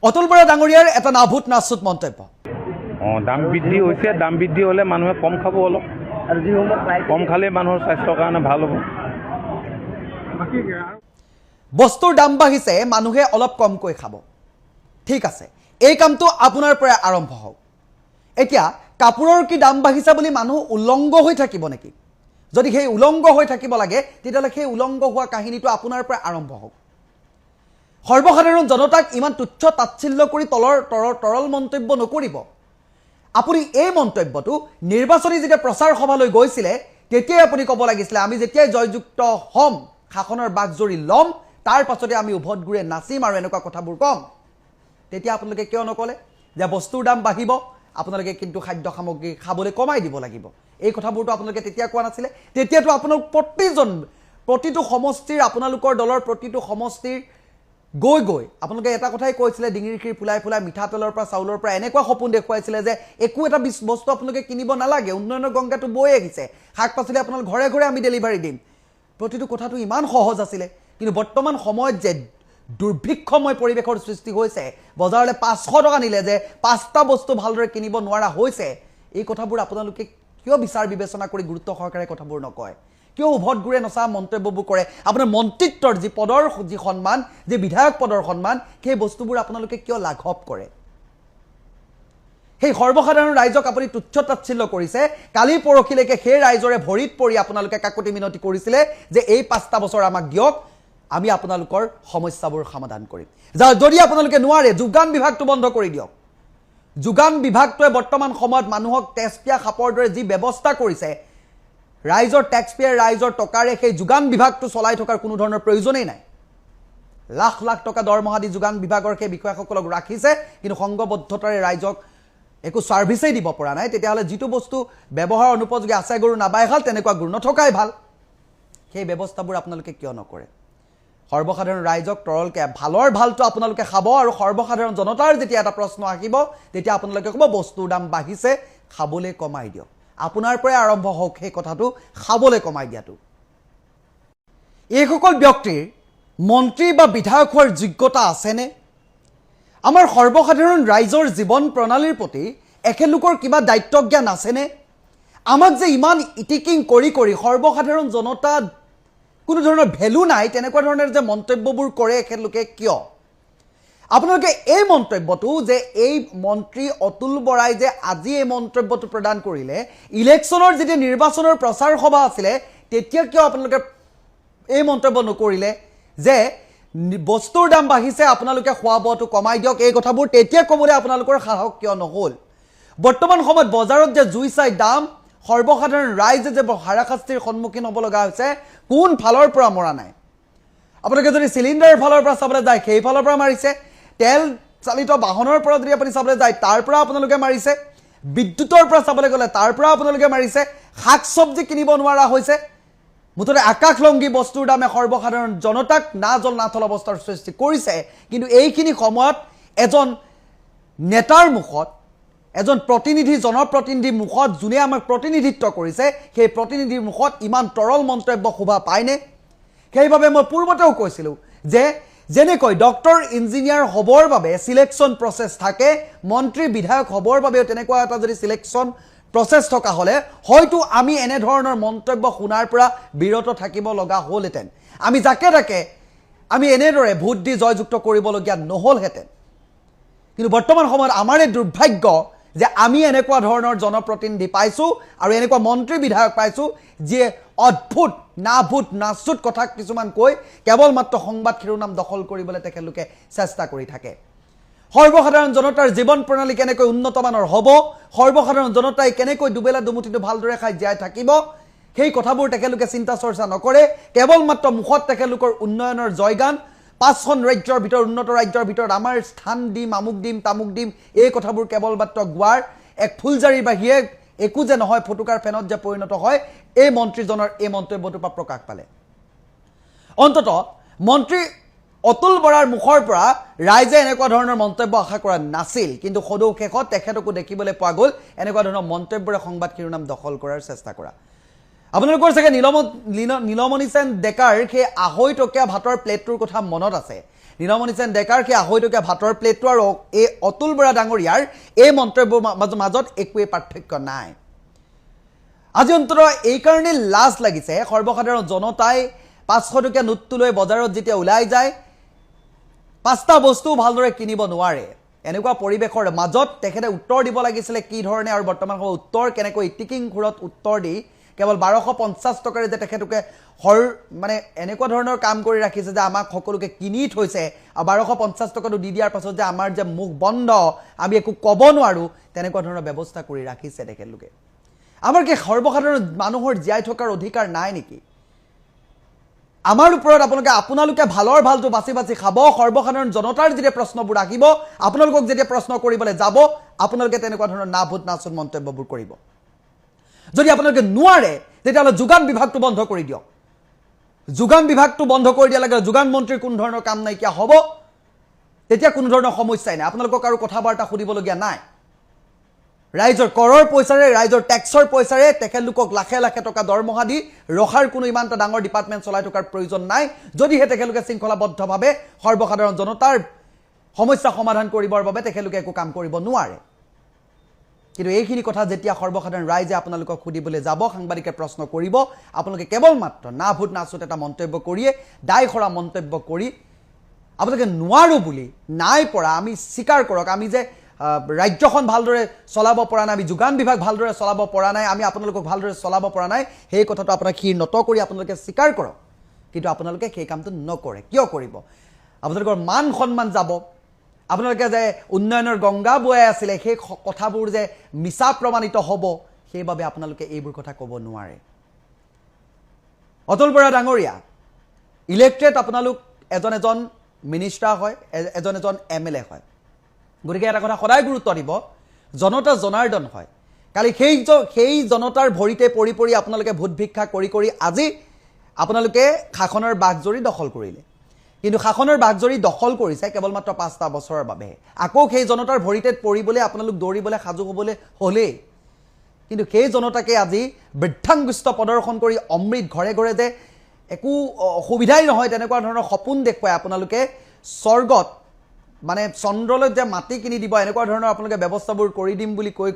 অতুল বৰা ডাঙৰীয়াৰ এটা নাভূত নাচুত মন্তব্য। দাম বৃদ্ধি হৈছে, দাম বৃদ্ধি হ'লে মানুহে কম খাব অলপ, আৰু কম খালে মানুহৰ স্বাস্থ্যৰ কাৰণে ভাল হ'ব। বস্তুৰ দাম বাঢ়িছে, মানুহে অলপ কমকৈ খাব, ঠিক আছে, এই কামটো আপোনাৰ পৰা আৰম্ভ হওক। এতিয়া কাপোৰৰ কি দাম বাঢ়িছে বুলি মানুহ উলংগ হৈ থাকিব নেকি? যদি সেই উলংগ হৈ থাকিব লাগে তেতিয়াহ'লে সেই উলংগ হোৱা কাহিনীটো আপোনাৰ পৰা আৰম্ভ হওক। সৰ্বসাধাৰণ জনতাক ইমান তুচ্ছ তাচ্ছিল্য কৰি তৰল মন্তব্য নকৰিব। আপুনি এই মন্তব্যটো নিৰ্বাচনী যেতিয়া প্ৰচাৰ সভালৈ গৈছিলে তেতিয়াই আপুনি ক'ব লাগিছিলে, আমি যেতিয়াই জয়যুক্ত হ'ম, শাসনৰ বাঘজৰি ল'ম, তাৰ পাছতে আমি উভত ঘূৰে নাচিম আৰু এনেকুৱা কথাবোৰ ক'ম। তেতিয়া আপোনালোকে কিয় নক'লে যে বস্তুৰ দাম বাঢ়িব, আপোনালোকে কিন্তু খাদ্য সামগ্ৰী খাবলৈ কমাই দিব লাগিব? এই কথাবোৰতো আপোনালোকে তেতিয়া কোৱা নাছিলে। তেতিয়াতো আপোনালোক প্ৰতিটো সমষ্টিৰ, আপোনালোকৰ দলৰ প্ৰতিটো সমষ্টিৰ গৈ আপোনালোকে এটা কথাই কৈছিলে, ডিঙিৰিখিৰ ফুলাই ফুলাই মিঠাতেলৰ পৰা চাউলৰ পৰা এনেকুৱা সপোন দেখুৱাইছিলে যে একো এটা বস্তু আপোনালোকে কিনিব নালাগে, উন্নয়নৰ গংগাটো বৈ আহিছে, শাক পাচলি আপোনালোক ঘৰে ঘৰে আমি ডেলিভাৰী দিম। প্ৰতিটো কথাটো ইমান সহজ আছিলে। কিন্তু বৰ্তমান সময়ত যে দুৰ্ভিক্ষময় পৰিৱেশৰ সৃষ্টি হৈছে, বজাৰলৈ 500 টকা নিলে যে 5টা বস্তু ভালদৰে কিনিব নোৱাৰা হৈছে, এই কথাবোৰ আপোনালোকে কিয় বিচাৰ বিবেচনা কৰি গুৰুত্ব সহকাৰে কথাবোৰ নকয়? কিয় উভত ঘূৰে নচা মন্তব্যবোৰ কৰে? আপোনাৰ মন্ত্ৰিত্বৰ যি পদৰ যি সন্মান, যি বিধায়ক পদৰ সন্মান, সেই বস্তুবোৰ আপোনালোকে কিয় লাঘৱ কৰে? সেই সৰ্বসাধাৰণ ৰাইজক আপুনি তুচ্ছ তাচ্ছিল্য কৰিছে। কালি পৰহিলৈকে সেই ৰাইজৰে ভৰিত পৰি আপোনালোকে কাকতি মিনতি কৰিছিলে যে এই 5টা বছৰ আমাক দিয়ক, আমি আপোনালোকৰ সমস্যাবোৰ সমাধান কৰিম। যদি আপোনালোকে নোৱাৰে, যোগান বিভাগটো বন্ধ কৰি দিয়ক। যোগান বিভাগটোৱে বৰ্তমান সময়ত মানুহক তেজপিয়া সাপৰ দৰে যি ব্যৱস্থা কৰিছে, ৰাইজৰ টেক্স পেয়াৰ, ৰাইজৰ টকাৰে সেই যোগান বিভাগটো চলাই থকাৰ কোনো ধৰণৰ প্ৰয়োজনেই নাই। লাখ লাখ টকা দৰমহা দি যোগান বিভাগৰ সেই বিষয়াসকলক ৰাখিছে, কিন্তু সংঘবদ্ধতাৰে ৰাইজক একো ছাৰ্ভিচেই দিব পৰা নাই। তেতিয়াহ'লে যিটো বস্তু ব্যৱহাৰ অনুপযোগী, আছে গৰু নাবাই ভাল, তেনেকুৱা গৰু নথকাই ভাল। সেই ব্যৱস্থাবোৰ আপোনালোকে কিয় নকৰে? সৰ্বসাধাৰণ ৰাইজক তৰলকৈ ভালৰ ভালটো আপোনালোকে খাব, আৰু সৰ্বসাধাৰণ জনতাৰ যেতিয়া এটা প্ৰশ্ন আহিব তেতিয়া আপোনালোকে ক'ব বস্তুৰ দাম বাঢ়িছে, খাবলৈ কমাই দিয়ক। আপোনাৰ পৰাই আৰম্ভ হওক সেই কথাটো, খাবলৈ কমাই দিয়াটো। এইসকল ব্যক্তিৰ মন্ত্ৰী বা বিধায়ক হোৱাৰ যোগ্যতা আছেনে? আমাৰ সৰ্বসাধাৰণ ৰাইজৰ জীৱন প্ৰণালীৰ প্ৰতি এখেতলোকৰ কিবা দায়িত্ব জ্ঞান আছেনে? আমাক যে ইমান ইটিকিং কৰি সৰ্বসাধাৰণ জনতা কোনো ধৰণৰ ভেলু নাই, তেনেকুৱা ধৰণৰ যে মন্তব্যবোৰ কৰে এখেতলোকে কিয়? আপোনালোকে এই মন্তব্যটো যে এই মন্ত্ৰী অতুল বৰাই যে আজি এই মন্তব্যটো প্ৰদান কৰিলে, ইলেকশ্যনৰ যেতিয়া নিৰ্বাচনৰ প্ৰচাৰ সভা আছিলে তেতিয়া কিয় আপোনালোকে এই মন্তব্য নকৰিলে যে বস্তুৰ দাম বাঢ়িছে, আপোনালোকে খোৱা বোৱাটো কমাই দিয়ক? এই কথাবোৰ তেতিয়া ক'বলৈ আপোনালোকৰ সাহস কিয় নহ'ল? বৰ্তমান সময়ত বজাৰত যে জুই চাই দাম, সৰ্বসাধাৰণ ৰাইজে যে হাৰাশাস্তিৰ সন্মুখীন হ'ব লগা হৈছে, কোন ফালৰ পৰা মৰা নাই? আপোনালোকে যদি চিলিণ্ডাৰৰ ফালৰ পৰা চাবলৈ যায়, সেই ফালৰ পৰা মাৰিছে। তেল চালিত বাহনৰ পৰা যদি আপুনি চাবলৈ যায়, তাৰ পৰা আপোনালোকে মাৰিছে। বিদ্যুতৰ পৰা চাবলৈ গ'লে তাৰ পৰা আপোনালোকে মাৰিছে। শাক চব্জি কিনিব নোৱাৰা হৈছে। মুঠতে আকাশলংঘী বস্তুৰ দামে সৰ্বসাধাৰণ জনতাক না জল না থল অৱস্থাৰ সৃষ্টি কৰিছে। কিন্তু এইখিনি সময়ত এজন নেতাৰ মুখত, এজন প্ৰতিনিধি, জনপ্ৰতিনিধিৰ মুখত, যোনে আমাক প্ৰতিনিধিত্ব কৰিছে, সেই প্ৰতিনিধিৰ মুখত ইমান তৰল মন্তব্য শোভা পায়নে? সেইবাবে মই পূৰ্বতেও কৈছিলোঁ যে যেনেকৈ ডক্টৰ ইঞ্জিনিয়াৰ হ'বৰ বাবে চিলেকশ্যন প্ৰচেছ থাকে, মন্ত্ৰী বিধায়ক হ'বৰ বাবেও তেনেকুৱা এটা যদি চিলেকশ্যন প্ৰচেছ থকা হ'লে হয়তো আমি এনেধৰণৰ মন্তব্য শুনাৰ পৰা বিৰত থাকিব লগা হ'লহেঁতেন। আমি যাকে তাকে আমি এনেদৰে ভোট দি জয়যুক্ত কৰিবলগীয়া নহ'লহেঁতেন। কিন্তু বৰ্তমান সময়ত আমাৰে দুৰ্ভাগ্য যে আমি এনেকুৱা ধৰণৰ জনপ্ৰতিনিধি পাইছোঁ আৰু এনেকুৱা মন্ত্ৰী বিধায়ক পাইছোঁ যিয়ে অদ্ভুত নাভূত নাচুত কথা কিছুমান কৈ কেৱল মাত্ৰ সংবাদ শিৰোনাম দখল কৰিবলৈ তেখেতলোকে চেষ্টা কৰি থাকে। সৰ্বসাধাৰণ জনতাৰ জীৱন প্ৰণালী কেনেকৈ উন্নতমানৰ হ'ব, সৰ্বসাধাৰণ জনতাই কেনেকৈ দুবেলা দুমুঠিটো ভালদৰে খাই জীয়াই থাকিব, সেই কথাবোৰ তেখেতলোকে চিন্তা চৰ্চা নকৰে। কেৱল মাত্ৰ মুখত তেখেতলোকৰ উন্নয়নৰ জয়গান, 5খন ৰাজ্যৰ ভিতৰত, উন্নত ৰাজ্যৰ ভিতৰত আমাৰ স্থান দিম, আমুক দিম, তামুক দিম, এই কথাবোৰ কেৱল মাত্ৰ গোৱাৰ এক ফুলজাৰিৰ বাহিৰে একো যে নহয়, ফটুকাৰ ফেনত যে পৰিণত হয়, এই মন্ত্ৰীজনৰ এই মন্তব্যটোৰ পৰা প্ৰকাশ পালে। অন্ততঃ মন্ত্ৰী অতুল বৰাৰ মুখৰ পৰা ৰাইজে এনেকুৱা ধৰণৰ মন্তব্য আশা কৰা নাছিল, কিন্তু সদৌ শেষত তেখেতকো দেখিবলৈ পোৱা গ'ল এনেকুৱা ধৰণৰ মন্তব্যৰে সংবাদ শিৰোনাম দখল কৰাৰ চেষ্টা কৰা। আপোনালোকৰ চাগে নীলমণি সেন ডেকাৰ সেই 250 টকীয়া ভাতৰ প্লেটটোৰ কথা মনত আছে। নীলমণি সেন ডেকাৰ সেই 250 টকীয়া ভাতৰ প্লেটটো আৰু এই অতুল বৰা ডাঙৰীয়াৰ এই মন্তব্যৰ মাজত একোৱেই পাৰ্থক্য নাই আজি অন্তত এই কাৰণে লাজ লাগিছে সৰ্বসাধাৰণ জনতাই 500 টকীয়া নোটটো লৈ বজাৰত যেতিয়া ওলাই যায় 5টা বস্তু ভালদৰে কিনিব নোৱাৰে এনেকুৱা পৰিবেশৰ মাজত তেখেতে উত্তৰ দিব লাগিছিলে কি ধৰণে আৰু বৰ্তমান সময় উত্তৰ কেনেকৈ ইটিকিং ঘুৰত উত্তৰ দি কেৱল 1250 টকাৰে যে তেখেতকে মানে এনেকুৱা ধৰণৰ কাম কৰি ৰাখিছে যে আমাক সকলোকে কিনি থৈছে আৰু 1250 টকাটো দি দিয়াৰ পাছত যে আমাৰ যে মুখ বন্ধ আমি একো ক'ব নোৱাৰো তেনেকুৱা ধৰণৰ ব্যৱস্থা কৰি ৰাখিছে তেখেতলোকে আমাৰ কি সৰ্বসাধাৰণ মানুহৰ জীয়াই থকাৰ অধিকাৰ নাই নেকি আমাৰ ওপৰত আপোনালোকে ভালৰ ভালটো বাছি বাছি খাব সৰ্বসাধাৰণ জনতাৰ যেতিয়া প্ৰশ্নবোৰ আহিব আপোনালোকক যেতিয়া প্ৰশ্ন কৰিবলৈ যাব আপোনালোকে তেনেকুৱা ধৰণৰ না ভূত নাচন মন্তব্যবোৰ কৰিব যদি আপোনালোকে নোৱাৰে তেতিয়াহ'লে যোগান বিভাগটো বন্ধ কৰি দিয়ক যোগান বিভাগটো বন্ধ কৰি দিয়া লাগে যোগান মন্ত্ৰীৰ কোন ধৰণৰ কাম নাইকিয়া হ'ব তেতিয়া কোনো ধৰণৰ সমস্যাই নাই আপোনালোকক আৰু কথা বাৰ্তা সুধিবলগীয়া নাই ৰাইজৰ কৰৰ পইচাৰে ৰাইজৰ টেক্সৰ পইচাৰে তেখেতলোকক লাখে লাখে টকা দৰমহা দি ৰখাৰ কোনো ইমানটা ডাঙৰ ডিপাৰ্টমেণ্ট চলাই থকাৰ প্ৰয়োজন নাই যদিহে তেখেতলোকে শৃংখলাবদ্ধভাৱে সৰ্বসাধাৰণ জনতাৰ সমস্যা সমাধান কৰিবৰ বাবে তেখেতলোকে একো কাম কৰিব নোৱাৰে কিন্তু এইখিনি কথা যেতিয়া সৰ্বসাধাৰণ ৰাইজে আপোনালোকক সুধিবলৈ যাব সাংবাদিকে প্ৰশ্ন কৰিব আপোনালোকে কেৱল মাত্ৰ না ভূত নাচুত এটা মন্তব্য কৰিয়ে দায়খৰা মন্তব্য কৰি আপোনালোকে নোৱাৰো বুলি নাই পৰা আমি স্বীকাৰ কৰক আমি যে ৰাজ্যখন ভালদৰে চলাব পৰা নাই আমি যোগান বিভাগ ভালদৰে চলাব পৰা নাই আমি আপোনালোকক ভালদৰে চলাব পৰা নাই সেই কথাটো আপোনাক ক্ষীৰ নত কৰি আপোনালোকে স্বীকাৰ কৰক কিন্তু আপোনালোকে সেই কামটো নকৰে কিয় কৰিব আপোনালোকৰ মান সন্মান যাব আপোনালোকে যে উন্নয়নৰ গংগা বৈ আছিল সেই কথাবোৰ যে মিছা প্ৰমাণিত হ'ব সেইবাবে আপোনালোকে এইবোৰ কথা ক'ব নোৱাৰে অতুল বৰা ডাঙৰীয়া ইলেক্টেড আপোনালোক এজন মিনিষ্টাৰ হয় এজন এমএলএ হয় গতিকে এটা কথা সদায় গুৰুত্ব দিব জনতা জনাৰ্দন হয় কালি সেই জনতাৰ ভৰিতে পৰি পৰি আপোনালোকে ভোট ভিক্ষা কৰি কৰি আজি আপোনালোকে শাসনৰ বাঘজৰী দখল কৰিলে কিন্তু শাসনৰ বাঘজৰী দখল কৰিছে কেৱল মাত্ৰ 5টা বছৰৰ বাবে আকৌ সেই জনতাৰ ভৰিতে পৰিবলৈ আপোনালোক দৌৰিবলৈ সাজু হ'বলৈ হ'লে কিন্তু সেই জনতাকে আজি বৃদ্ধাংগুষ্ঠ প্ৰদৰ্শন কৰি অমৃত ঘৰে ঘৰে যে একো অসুবিধাই নহয় তেনেকুৱা ধৰণৰ সপোন দেখুৱাই আপোনালোকে স্বৰ্গত মানে চন্দ্ৰলৈ যে মাটি কিনি দিব এনেকুৱা ধৰণৰ আপোনালোকে ব্যৱস্থাবোৰ কৰি দিম বুলি কৈ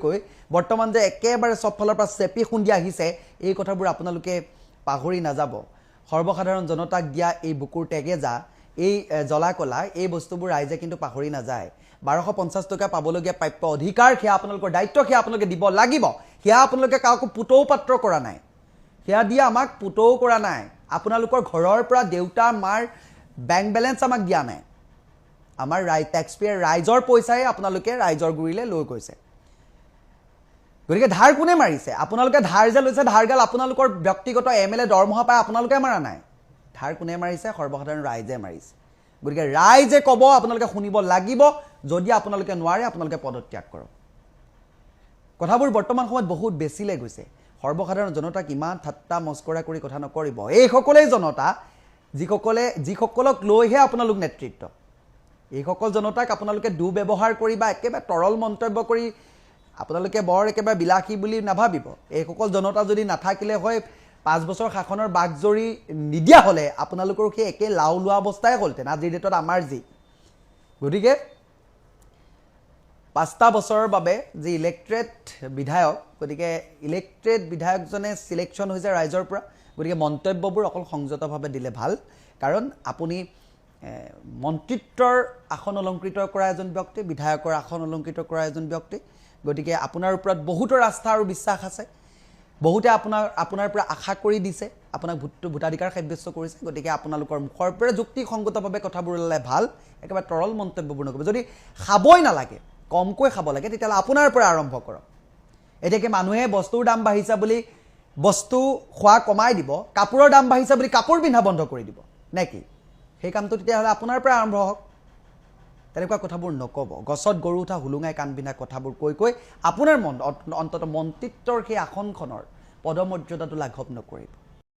বৰ্তমান যে একেবাৰে সব ফালৰ পৰা চেপি খুন্দি আহিছে এই কথাবোৰ আপোনালোকে পাহৰি নাযাব সৰ্বসাধাৰণ জনতাক দিয়া এই বুকুৰ টেগেজা এই জলাকলা এই বস্তুবোৰ ৰাইজে কিন্তু পাহৰি নাযায় 1250 টকা পাবলগীয়া প্ৰাপ্য অধিকাৰ সেয়া আপোনালোকৰ দায়িত্ব সেয়া আপোনালোকে দিব লাগিব সেয়া আপোনালোকে কাকো পুতৌ পাত্ৰ কৰা নাই সেয়া দিয়া আমাক পুতৌ কৰা নাই আপোনালোকৰ ঘৰৰ পৰা দেউতা মাৰ বেংক বেলেঞ্চ আমাক দিয়া নাই আমাৰ টেক্স পেয়াৰ ৰাইজৰ পইচাই আপোনালোকে ৰাইজৰ গুৰিলে লৈ গৈছে গতিকে ধাৰ কোনে মাৰিছে আপোনালোকে ধাৰ যে লৈছে ধাৰগাল আপোনালোকৰ ব্যক্তিগত এমএলএ দৰমহা পায় আপোনালোকে মাৰা নাই ধাৰ কোনে মাৰিছে সৰ্বসাধাৰণ ৰাইজে মাৰিছে গতিকে ৰাইজে ক'ব আপোনালোকে শুনিব লাগিব যদি আপোনালোকে নোৱাৰে আপোনালোকে পদত্যাগ কৰক কথাবোৰ বৰ্তমান সময়ত বহুত বেছিলৈ গৈছে সৰ্বসাধাৰণ জনতাক ইমান ঠাট্টা মস্কৰা কৰি কথা নকৰিব এই সকলেই জনতা যিসকলক লৈহে আপোনালোক নেতৃত্ব এই সকল জনতাক আপোনালোকে দুৰ্ব্যৱহাৰ কৰি বা একেবাৰে তৰল মন্তব্য কৰি আপোনালোকে বৰ একেবাৰে বিলাসী বুলি নাভাবিব এই সকল জনতা যদি নাথাকিলে হয় 5 বছৰ শাসনৰ বাঘজৰী নিদিয়া হ'লে আপোনালোকৰ কি একে লাও লোৱা অৱস্থাই হ'লতেন আজিৰ ডেটত আমাৰ যি গতিকে 5টা বছৰৰ বাবে যি ইলেক্টেড বিধায়ক গতিকে ইলেক্টেড বিধায়কজনে সিলেকশ্যন হৈছে ৰাইজৰ পৰা গতিকে মন্তব্যবোৰ অকল সংযতভাৱে দিলে ভাল কাৰণ আপুনি মন্ত্ৰিত্বৰ আসন অলংকৃত কৰা এজন ব্যক্তি বিধায়কৰ আসন অলংকৃত কৰা এজন ব্যক্তি গতিকে আপোনাৰ ওপৰত বহুতৰ আস্থা আৰু বিশ্বাস আছে বহুতে আপোনাৰ পৰা আশা কৰি দিছে আপোনাক ভোটাধিকাৰ সাব্যস্ত কৰিছে গতিকে আপোনালোকৰ মুখৰ পৰা যুক্তিসংগতভাৱে কথাবোৰ ওলালে ভাল একেবাৰে তৰল মন্তব্যবোৰ নকৰিব যদি খাবই নালাগে কমকৈ খাব লাগে তেতিয়াহ'লে আপোনাৰ পৰা আৰম্ভ কৰক এতিয়াকে মানুহে বস্তুৰ দাম বাঢ়িছে বুলি বস্তু খোৱা কমাই দিব কাপোৰৰ দাম বাঢ়িছে বুলি কাপোৰ পিন্ধা বন্ধ কৰি দিব নেকি সেই কামটো তেতিয়াহ'লে আপোনাৰ পৰা আৰম্ভ হওক তেনেকুৱা কথাবোৰ নক'ব গছত গৰু উঠা হুলুঙাই কাণ বিনা কথাবোৰ কৈ আপোনাৰ অন্তত মন্ত্ৰিত্বৰ সেই আসনখনৰ পদমৰ্যাদাটো লাঘৱ নকৰিব